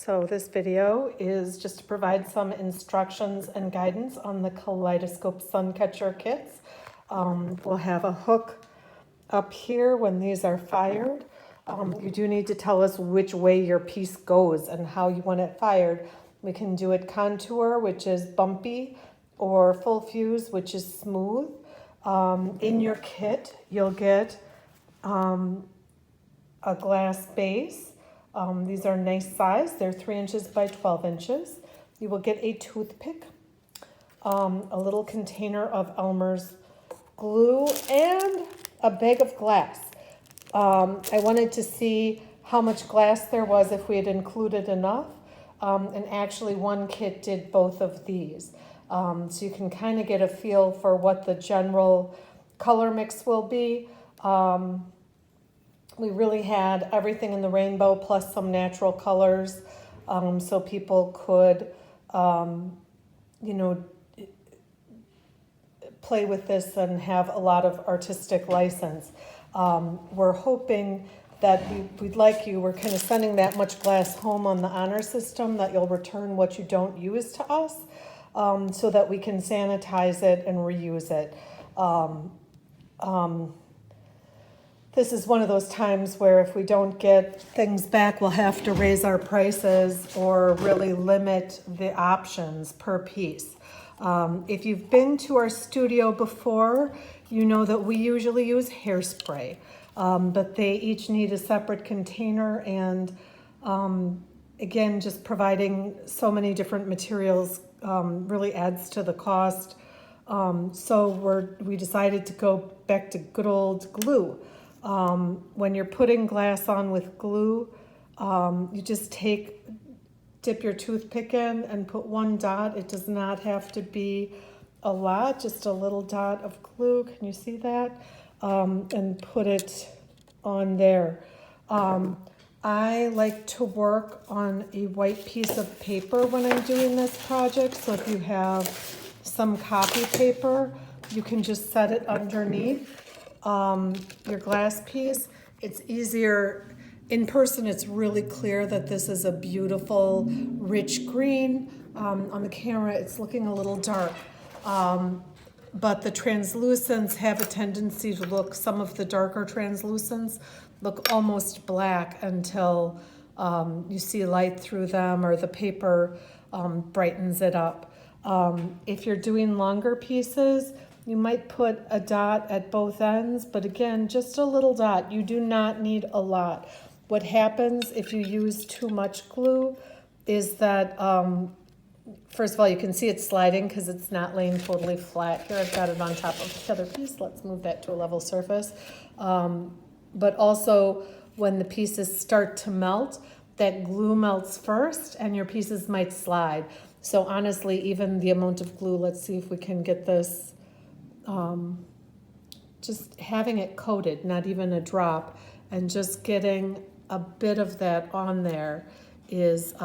So this video is just to provide some instructions and guidance on the Kaleidoscope sun catcher kits. We'll have a hook up here when these are fired. You do need to tell us which way your piece goes and how you want it fired. We can do it contour, which is bumpy, or full fuse, which is smooth. In your kit, you'll get a glass base. These are nice size. They're 3 inches by 12 inches. You will get a toothpick, a little container of Elmer's glue, and a bag of glass. I wanted to see how much glass there was, if we had included enough. And actually one kit did both of these. So you can kind of get a feel for what the general color mix will be. We really had everything in the rainbow plus some natural colors, so people could, play with this and have a lot of artistic license. We're hoping that we're kind of sending that much glass home on the honor system that you'll return what you don't use to us, so that we can sanitize it and reuse it. This is one of those times where if we don't get things back, we'll have to raise our prices or really limit the options per piece. If you've been to our studio before, you know that we usually use hairspray, but they each need a separate container, and again, just providing so many different materials really adds to the cost. So we decided to go back to good old glue. When you're putting glass on with glue, you just dip your toothpick in and put one dot. It does not have to be a lot, just a little dot of glue. Can you see that? And put it on there. I like to work on a white piece of paper when I'm doing this project. So if you have some copy paper, you can just set it underneath your glass piece. It's easier. In person, it's really clear that this is a beautiful, rich green. On the camera, it's looking a little dark. But the translucents have a tendency to look, some of the darker translucents look almost black until you see light through them or the paper brightens it up. If you're doing longer pieces, you might put a dot at both ends, but again, just a little dot. You do not need a lot. What happens if you use too much glue is that, first of all, you can see it sliding because it's not laying totally flat. Here I've got it on top of the other piece. Let's move that to a level surface. But also when the pieces start to melt, that glue melts first and your pieces might slide. So honestly, even the amount of glue, let's see if we can get this, just having it coated, not even a drop, and just getting a bit of that on there is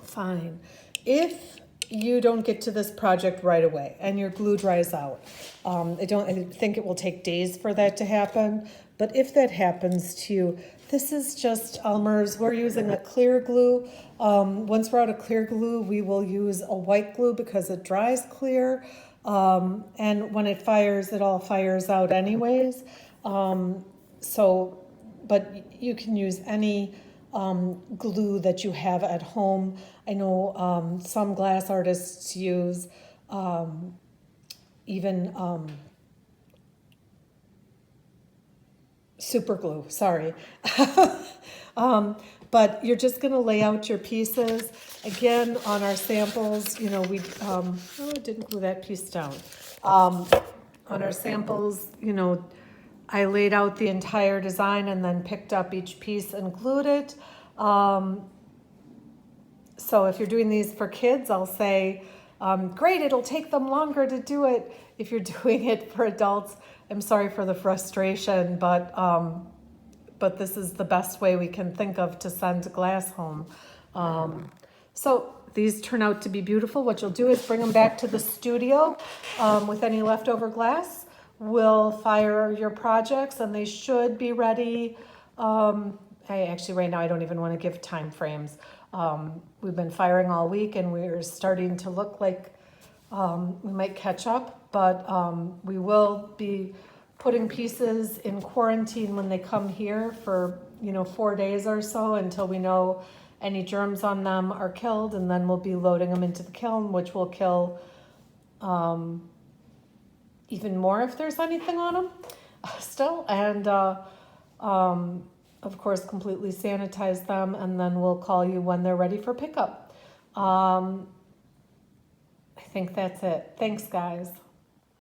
fine. If you don't get to this project right away and your glue dries out, I think it will take days for that to happen, but if that happens to you, this is just Elmer's. We're using a clear glue. Once we're out of clear glue, we will use a white glue because it dries clear. And when it fires, it all fires out anyways. But you can use any glue that you have at home. I know some glass artists use even super glue, sorry. But you're just gonna lay out your pieces. Again, on our samples, I didn't glue that piece down. On our samples, I laid out the entire design and then picked up each piece and glued it. So if you're doing these for kids, I'll say, great, it'll take them longer to do it. If you're doing it for adults, I'm sorry for the frustration, but this is the best way we can think of to send glass home. So these turn out to be beautiful. What you'll do is bring them back to the studio with any leftover glass. We'll fire your projects and they should be ready right now I don't even want to give time frames. We've been firing all week and we're starting to look like we might catch up, but we will be putting pieces in quarantine when they come here for 4 days or so until we know any germs on them are killed, and then we'll be loading them into the kiln, which will kill even more if there's anything on them still, and of course completely sanitize them, and then we'll call you when they're ready for pickup. I think that's it. Thanks, guys.